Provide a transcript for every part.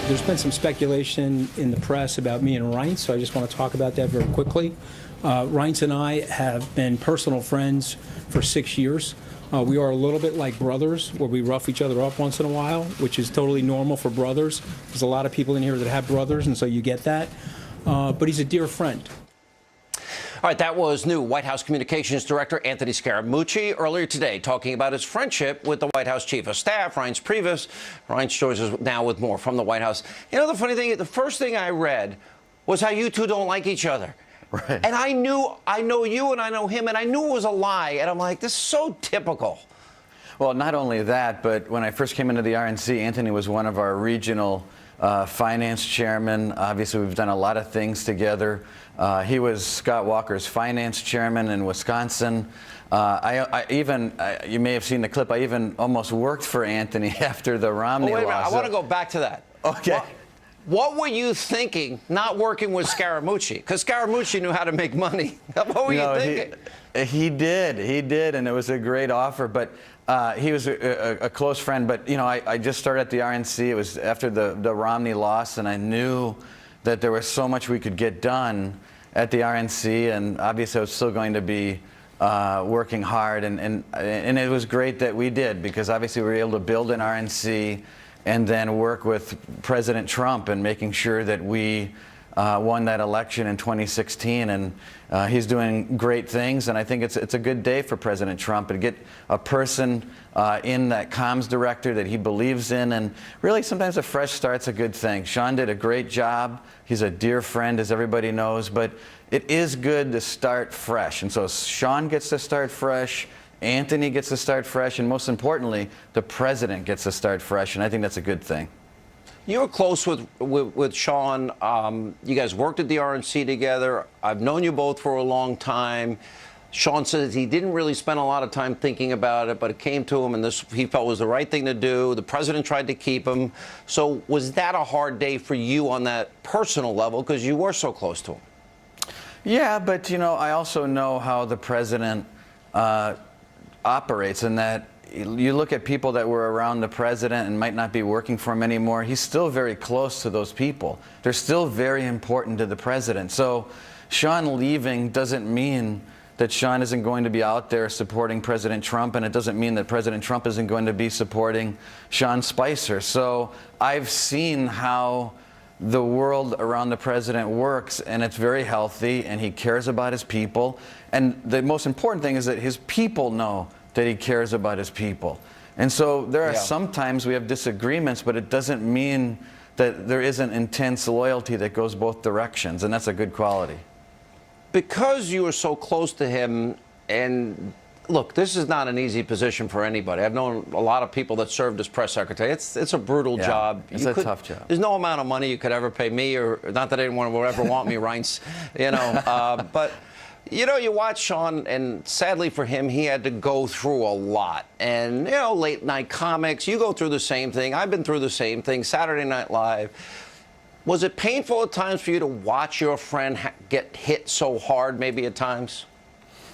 There's been some speculation in the press about me and Reince, so I just want to talk about that very quickly. Reince and I have been personal friends for 6 years. We are a little bit like brothers, where we rough each other up once in a while, which is totally normal for brothers. There's a lot of people in here that have brothers, and so you get that. But he's a dear friend. All right, that was new White House Communications Director Anthony Scaramucci earlier today talking about his friendship with the White House Chief of Staff, Reince Priebus. Reince joins us now with more from the White House. You know, the funny thing, the first thing I read was how you two don't like each other. Right. And I know you and I know him, and I knew it was a lie. And I'm like, this is so typical. Well, not only that, but when I first came into the RNC, Anthony was one of our regional finance chairman. Obviously, we've done a lot of things together. He was Scott Walker's finance chairman in Wisconsin. You may have seen the clip, I even almost worked for Anthony after the Romney wait a minute, loss. I want to go back to that. Okay. What were you thinking not working with Scaramucci? Because Scaramucci knew how to make money. What were you thinking? He did, and it was a great offer. But he was a close friend. But, you know, I just started at the RNC. It was after the Romney loss, and I knew that there was so much we could get done at the RNC, and obviously I was still going to be working hard. And it was great that we did, because obviously we were able to build an RNC and then work with President Trump and making sure that we won that election in 2016, and he's doing great things. And I think it's a good day for President Trump to get a person in that comms director that he believes in, and really sometimes a fresh start's a good thing. Sean did a great job. He's a dear friend, as everybody knows, but it is good to start fresh. And so Sean gets to start fresh, Anthony gets to start fresh, and most importantly, the president gets to start fresh, and I think that's a good thing. You were close with Sean. You guys worked at the RNC together. I've known you both for a long time. Sean says he didn't really spend a lot of time thinking about it, but it came to him, and this he felt was the right thing to do. The president tried to keep him. So was that a hard day for you on that personal level, because you were so close to him? Yeah, but, you know, I also know how the president operates, in that you look at people that were around the president and might not be working for him anymore. He's still very close to those people. They're still very important to the president. So Sean leaving doesn't mean that Sean isn't going to be out there supporting President Trump, and it doesn't mean that President Trump isn't going to be supporting Sean Spicer. So I've seen how the world around the president works, and it's very healthy, and he cares about his people. And the most important thing is that his people know that he cares about his people. And so there are sometimes we have disagreements, but it doesn't mean that there isn't intense loyalty that goes both directions, and that's a good quality. Because you were so close to him, and look, this is not an easy position for anybody. I've known a lot of people that served as press secretary. It's a brutal job. It's a tough job. There's no amount of money you could ever pay me, or not that anyone would ever want me, Reince, you know. But you know, you watch Sean, and sadly for him, he had to go through a lot. And, you know, late night comics, you go through the same thing. I've been through the same thing, Saturday Night Live. Was it painful at times for you to watch your friend get hit so hard, maybe at times?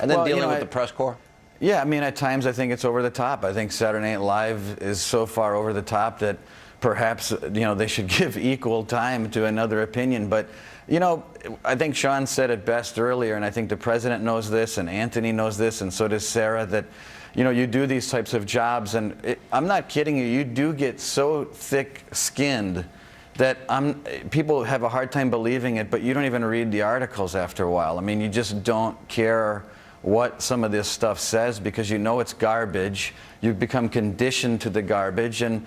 And then dealing with the press corps? Yeah, I mean, at times I think it's over the top. I think Saturday Night Live is so far over the top that perhaps, you know, they should give equal time to another opinion. But, you know, I think Sean said it best earlier, and I think the president knows this, and Anthony knows this, and so does Sarah, that, you know, you do these types of jobs, and I'm not kidding you, you do get so thick-skinned that people have a hard time believing it, but you don't even read the articles after a while. I mean, you just don't care what some of this stuff says, because you know it's garbage. You've become conditioned to the garbage, and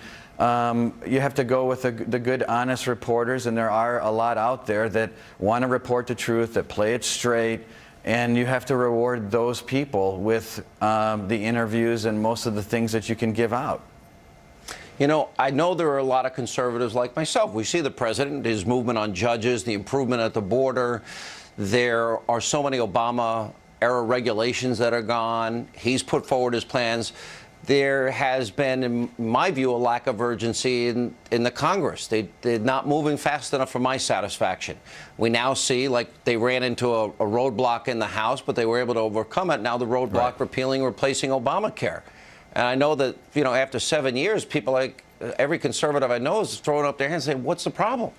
you have to go with the good, honest reporters, and there are a lot out there that want to report the truth, that play it straight, and you have to reward those people with the interviews and most of the things that you can give out. You know, I know there are a lot of conservatives like myself. We see the president, his movement on judges, the improvement at the border. There are so many Obama-era regulations that are gone. He's put forward his plans. There has been, in my view, a lack of urgency in the Congress. They're not moving fast enough for my satisfaction. We now see, like, they ran into a roadblock in the House, but they were able to overcome it. Now the roadblock repealing, replacing Obamacare. And I know that, you know, after 7 years, people are like, every conservative I know is throwing up their hands saying, what's the problem?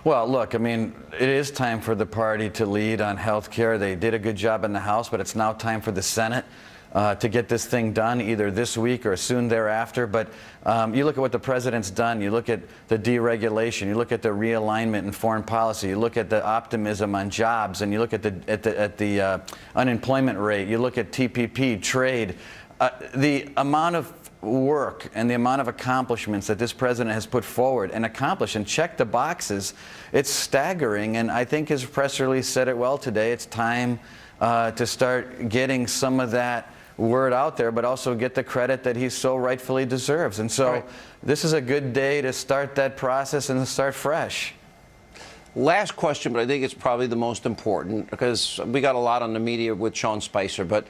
Well, look, I mean, it is time for the party to lead on health care. They did a good job in the House, but it's now time for the Senate to get this thing done either this week or soon thereafter. But you look at what the president's done. You look at the deregulation. You look at the realignment in foreign policy. You look at the optimism on jobs, and you look at the unemployment rate. You look at TPP, trade. The amount of work and the amount of accomplishments that this president has put forward and accomplished and checked the boxes, it's staggering. And I think his press release said it well today. It's time to start getting some of that word out there, but also get the credit that he so rightfully deserves. And so this is a good day to start that process and to start fresh. Last question, but I think it's probably the most important, because we got a lot on the media with Sean Spicer. But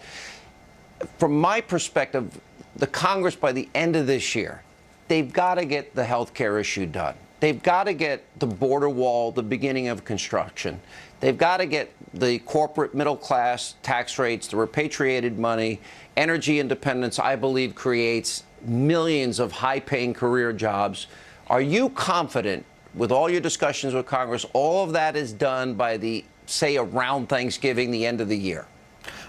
from my perspective, the Congress, by the end of this year, they've got to get the health care issue done. They've got to get the border wall, the beginning of construction. They've got to get the corporate middle class tax rates, the repatriated money. Energy independence, I believe, creates millions of high-paying career jobs. Are you confident, with all your discussions with Congress, all of that is done by the, say, around Thanksgiving, the end of the year?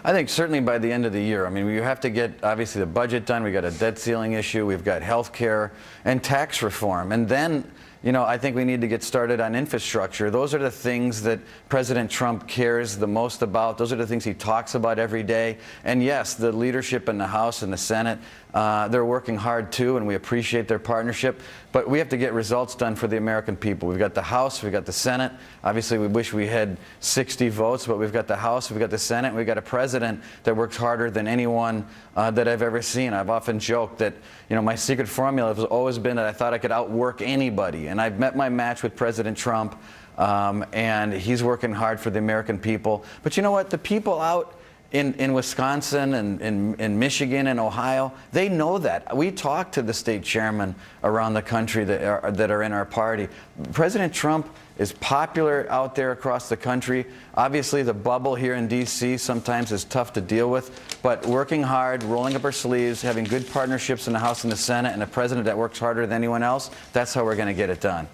I think certainly by the end of the year. I mean, we have to get, obviously, the budget done. We've got a debt ceiling issue. We've got health care and tax reform. And then, you know, I think we need to get started on infrastructure. Those are the things that President Trump cares the most about. Those are the things he talks about every day. And yes, the leadership in the House and the Senate, they're working hard too, and we appreciate their partnership. But we have to get results done for the American people. We've got the House, we've got the Senate. Obviously, we wish we had 60 votes, but we've got the House, we've got the Senate, we've got a president that works harder than anyone that I've ever seen. I've often joked that, you know, my secret formula has always been that I thought I could outwork anybody. And I've met my match with President Trump, and he's working hard for the American people. But you know what? The people out in Wisconsin and in Michigan and Ohio, they know that. We talk to the state chairmen around the country that are in our party. President Trump is popular out there across the country. Obviously, the bubble here in D.C. sometimes is tough to deal with, but working hard, rolling up our sleeves, having good partnerships in the House and the Senate, and a president that works harder than anyone else, that's how we're going to get it done.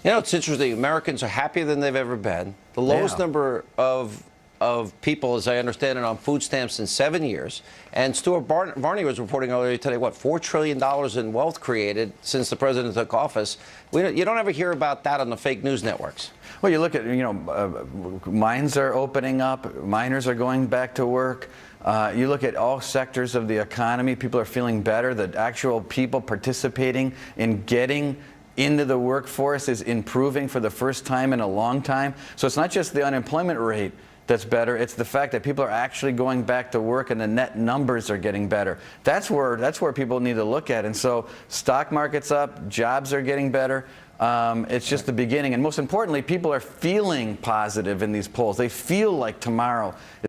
You know, it's interesting. Americans are happier than they've ever been. The lowest number of people, as I understand it, on food stamps in 7 years. And Stuart Varney was reporting earlier today, what, $4 trillion in wealth created since the president took office. You don't ever hear about that on the fake news networks. Well, you look at, you know, mines are opening up, miners are going back to work. You look at all sectors of the economy, people are feeling better. The actual people participating in getting into the workforce is improving for the first time in a long time. So it's not just the unemployment rate that's better, it's the fact that people are actually going back to work and the net numbers are getting better. That's where people need to look at. And so stock market's up, jobs are getting better. It's just the beginning. And most importantly, people are feeling positive in these polls. They feel like tomorrow